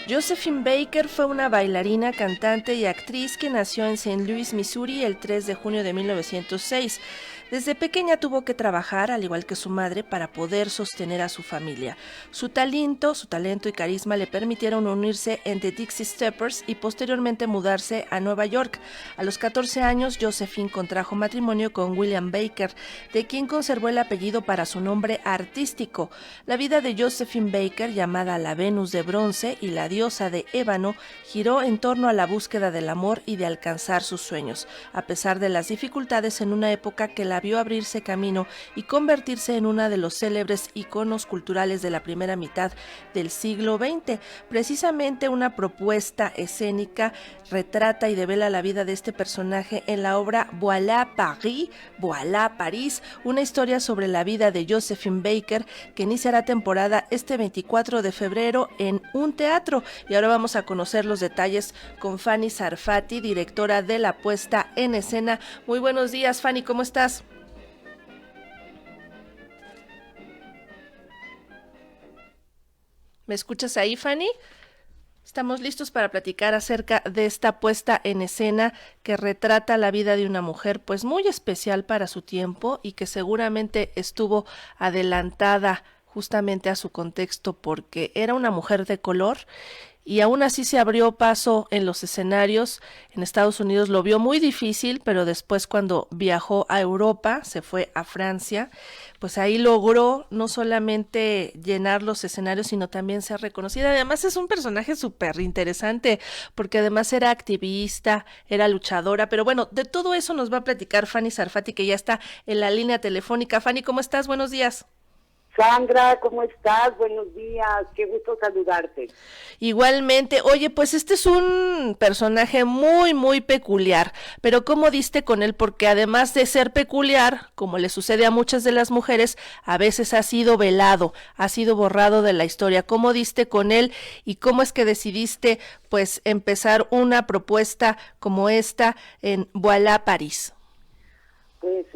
Josephine Baker fue una bailarina, cantante y actriz que nació en St. Louis, Missouri, el 3 de junio de 1906. Desde pequeña tuvo que trabajar, al igual que su madre, para poder sostener a su familia. Su talento y carisma le permitieron unirse en The Dixie Steppers y posteriormente mudarse a Nueva York. A los 14 años, Josephine contrajo matrimonio con William Baker, de quien conservó el apellido para su nombre artístico. La vida de Josephine Baker, llamada la Venus de bronce y la diosa de ébano, giró en torno a la búsqueda del amor y de alcanzar sus sueños, a pesar de las dificultades en una época que la vio abrirse camino y convertirse en una de los célebres iconos culturales de la primera mitad del siglo XX. Precisamente una propuesta escénica retrata y devela la vida de este personaje en la obra Voilà Paris, Voilà París, una historia sobre la vida de Josephine Baker que iniciará temporada este 24 de febrero en un teatro. Y ahora vamos a conocer los detalles con Fanny Sarfati, directora de la puesta en escena. Muy buenos días, Fanny, ¿cómo estás? ¿Me escuchas ahí, Fanny? Estamos listos para platicar acerca de esta puesta en escena que retrata la vida de una mujer pues muy especial para su tiempo y que seguramente estuvo adelantada justamente a su contexto porque era una mujer de color y aún así se abrió paso en los escenarios. En Estados Unidos lo vio muy difícil, pero después cuando viajó a Europa, se fue a Francia, pues ahí logró no solamente llenar los escenarios, sino también ser reconocida. Además es un personaje súper interesante, porque además era activista, era luchadora, pero bueno, de todo eso nos va a platicar Fanny Sarfati, que ya está en la línea telefónica. Fanny, ¿cómo estás? Buenos días. Sandra, ¿cómo estás? Buenos días, qué gusto saludarte. Igualmente, oye, pues este es un personaje muy, muy peculiar, pero ¿cómo diste con él? Porque además de ser peculiar, como le sucede a muchas de las mujeres, a veces ha sido velado, ha sido borrado de la historia. ¿Cómo diste con él y cómo es que decidiste, pues, empezar una propuesta como esta en Voilà París? Pues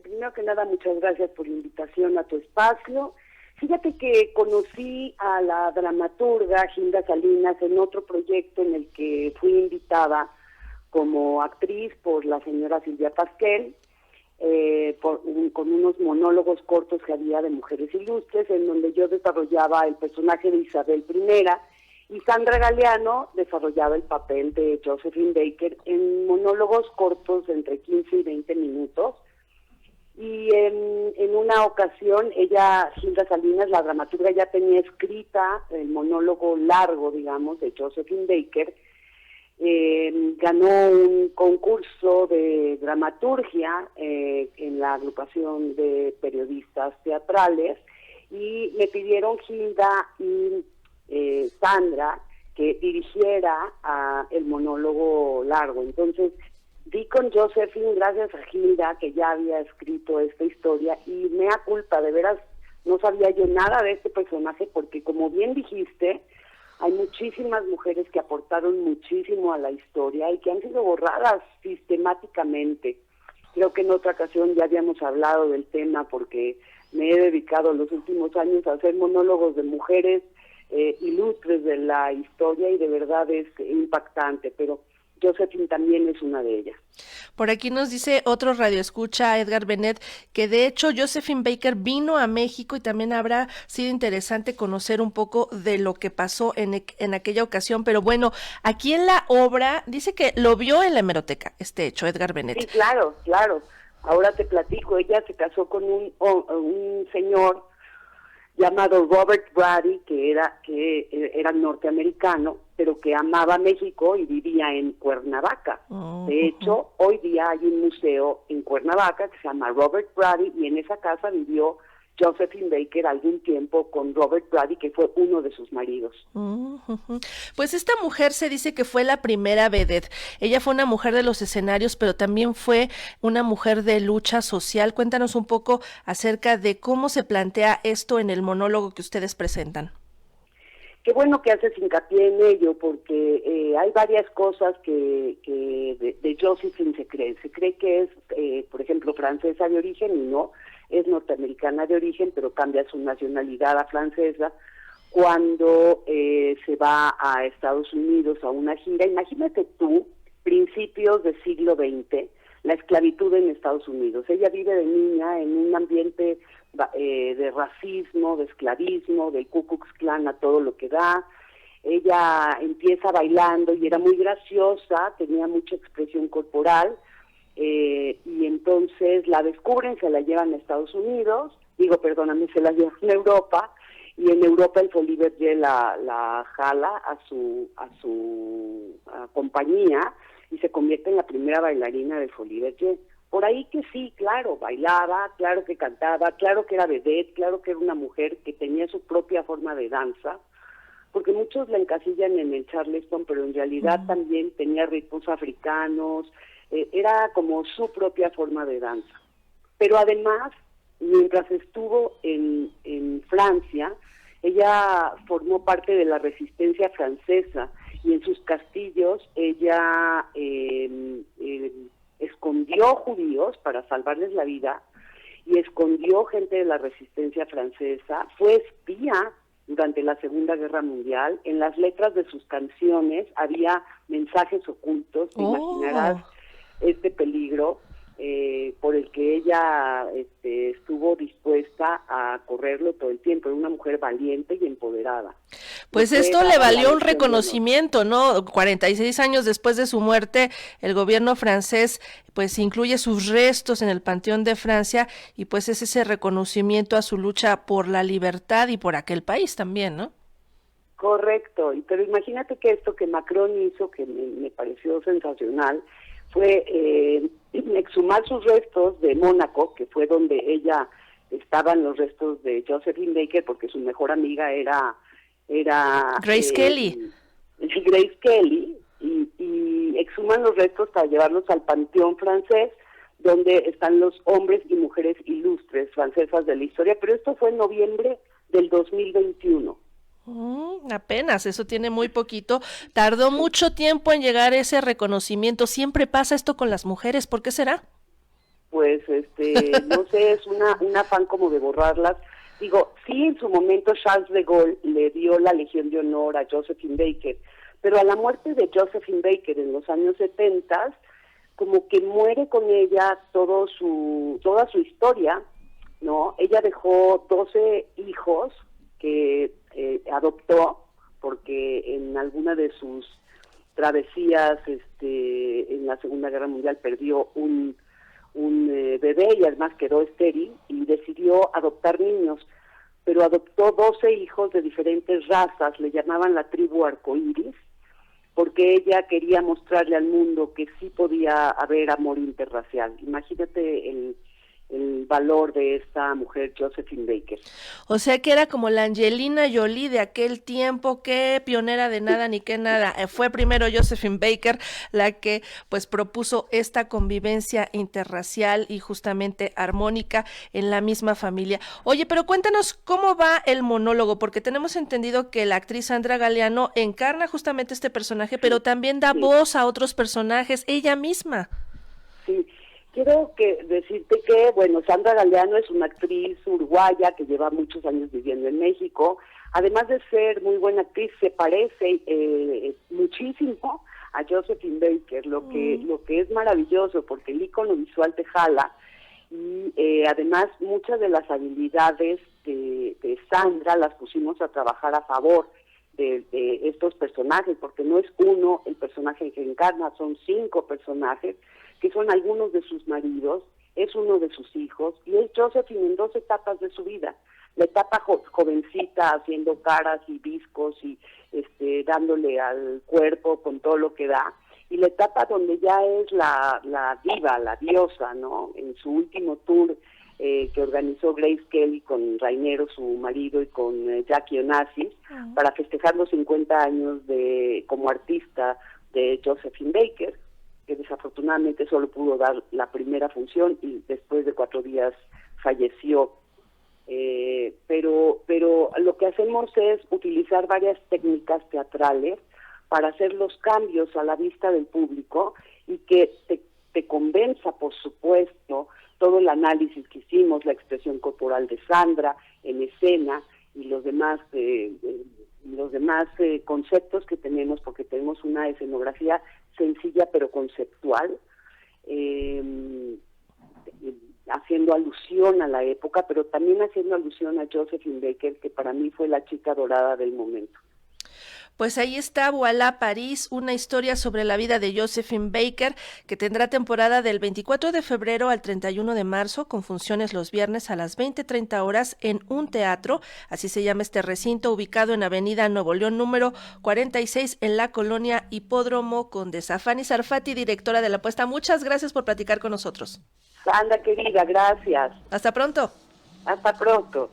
primero que nada, muchas gracias por la invitación a tu espacio. Fíjate que conocí a la dramaturga Gilda Salinas en otro proyecto en el que fui invitada como actriz por la señora Silvia Pasquel, con unos monólogos cortos que había de mujeres ilustres, en donde yo desarrollaba el personaje de Isabel I, y Sandra Galeano desarrollaba el papel de Josephine Baker en monólogos cortos de entre 15 y 20 minutos. Y en una ocasión, Gilda Salinas, la dramaturga, ya tenía escrita el monólogo largo, digamos, de Josephine Baker. Ganó un concurso de dramaturgia en la agrupación de periodistas teatrales y me pidieron Gilda y Sandra que dirigiera el monólogo largo. Entonces di con Josephine gracias a Gilda, que ya había escrito esta historia, y me da culpa, de veras no sabía yo nada de este personaje, porque como bien dijiste, hay muchísimas mujeres que aportaron muchísimo a la historia y que han sido borradas sistemáticamente. Creo que en otra ocasión ya habíamos hablado del tema, porque me he dedicado los últimos años a hacer monólogos de mujeres ilustres de la historia y de verdad es impactante, pero Josephine también es una de ellas. Por aquí nos dice otro radioescucha, Edgar Benet, que de hecho Josephine Baker vino a México y también habrá sido interesante conocer un poco de lo que pasó en aquella ocasión, pero bueno, aquí en la obra dice que lo vio en la hemeroteca, este hecho, Edgar Benet. Sí, claro, ahora te platico, ella se casó con un señor llamado Robert Brady, que era norteamericano, pero que amaba México y vivía en Cuernavaca. De hecho, hoy día hay un museo en Cuernavaca que se llama Robert Brady, y en esa casa vivió Josephine Baker algún tiempo con Robert Brady, que fue uno de sus maridos. Pues esta mujer se dice que fue la primera vedette. Ella fue una mujer de los escenarios, pero también fue una mujer de lucha social. Cuéntanos un poco acerca de cómo se plantea esto en el monólogo que ustedes presentan. Qué bueno que haces hincapié en ello, porque hay varias cosas que de Josephine se cree. Se cree que es, por ejemplo, francesa de origen, y no, es norteamericana de origen, pero cambia su nacionalidad a francesa cuando se va a Estados Unidos a una gira. Imagínate tú, principios del siglo XX, la esclavitud en Estados Unidos. Ella vive de niña en un ambiente de racismo, de esclavismo, del Ku Klux Klan a todo lo que da. Ella empieza bailando y era muy graciosa, tenía mucha expresión corporal, y entonces la descubren, se la llevan a Estados Unidos, se la llevan a Europa, y en Europa el Folies Bergère la jala a su compañía y se convierte en la primera bailarina del Folies Bergère. Por ahí que sí, claro, bailaba, claro que cantaba, claro que era vedette, claro que era una mujer que tenía su propia forma de danza, porque muchos la encasillan en el Charleston, pero en realidad también tenía ritmos africanos, era como su propia forma de danza. Pero además, mientras estuvo en Francia, ella formó parte de la resistencia francesa, y en sus castillos ella escondió judíos para salvarles la vida, y escondió gente de la resistencia francesa, fue espía durante la Segunda Guerra Mundial. En las letras de sus canciones había mensajes ocultos, te imaginarás este peligro por el que ella estuvo dispuesta a correrlo todo el tiempo. Era una mujer valiente y empoderada. Pues esto le valió un reconocimiento, ¿no? 46 años después de su muerte, el gobierno francés pues incluye sus restos en el Panteón de Francia, y pues es ese reconocimiento a su lucha por la libertad y por aquel país también, ¿no? Correcto, pero imagínate que esto que Macron hizo, que me pareció sensacional, fue exhumar sus restos de Mónaco, que fue donde ella estaban los restos de Josephine Baker, porque su mejor amiga era Grace Kelly. Grace Kelly, y exhuman los restos para llevarlos al Panteón francés, donde están los hombres y mujeres ilustres francesas de la historia, pero esto fue en noviembre del 2021. Apenas, eso tiene muy poquito. Tardó mucho tiempo en llegar ese reconocimiento. Siempre pasa esto con las mujeres, ¿por qué será? Pues, no sé, es un afán como de borrarlas. Digo, sí, en su momento Charles de Gaulle le dio la Legión de Honor a Josephine Baker, pero a la muerte de Josephine Baker en los años 70, como que muere con ella toda su historia, ¿no? Ella dejó 12 hijos que adoptó, porque en alguna de sus travesías en la Segunda Guerra Mundial perdió un bebé y además quedó estéril, y decidió adoptar niños, pero adoptó 12 hijos de diferentes razas, le llamaban la tribu arcoíris, porque ella quería mostrarle al mundo que sí podía haber amor interracial. Imagínate el valor de esta mujer, Josephine Baker. O sea que era como la Angelina Jolie de aquel tiempo, que pionera de nada ni qué nada. Fue primero Josephine Baker la que pues propuso esta convivencia interracial y justamente armónica en la misma familia. Oye, pero cuéntanos cómo va el monólogo, porque tenemos entendido que la actriz Sandra Galeano encarna justamente este personaje, pero también da voz a otros personajes, ella misma. Sí. Quiero decirte que, Sandra Galeano es una actriz uruguaya que lleva muchos años viviendo en México. Además de ser muy buena actriz, se parece muchísimo a Josephine Baker, lo que es maravilloso, porque el ícono visual te jala, y además muchas de las habilidades de Sandra las pusimos a trabajar a favor de estos personajes, porque no es uno el personaje que encarna, son 5 personajes, que son algunos de sus maridos, es uno de sus hijos, y es Josephine en 2 etapas de su vida. La etapa jovencita, haciendo caras y viscos y dándole al cuerpo con todo lo que da, y la etapa donde ya es la diva, la diosa, ¿no? En su último tour que organizó Grace Kelly con Rainero, su marido, y con Jackie Onassis, para festejar los 50 años como artista de Josephine Baker, que desafortunadamente solo pudo dar la primera función y después de 4 días falleció. Pero lo que hacemos es utilizar varias técnicas teatrales para hacer los cambios a la vista del público, y que te convenza, por supuesto, todo el análisis que hicimos, la expresión corporal de Sandra en escena, los demás conceptos que tenemos, porque tenemos una escenografía sencilla pero conceptual, haciendo alusión a la época, pero también haciendo alusión a Josephine Baker, que para mí fue la chica dorada del momento. Pues ahí está Voilà París, una historia sobre la vida de Josephine Baker, que tendrá temporada del 24 de febrero al 31 de marzo, con funciones los viernes a las 20:30 horas en un teatro, así se llama este recinto, ubicado en Avenida Nuevo León, número 46, en la colonia Hipódromo Condesa. Fanny Sarfati, directora de la puesta, muchas gracias por platicar con nosotros. Sandra, querida, gracias. Hasta pronto. Hasta pronto.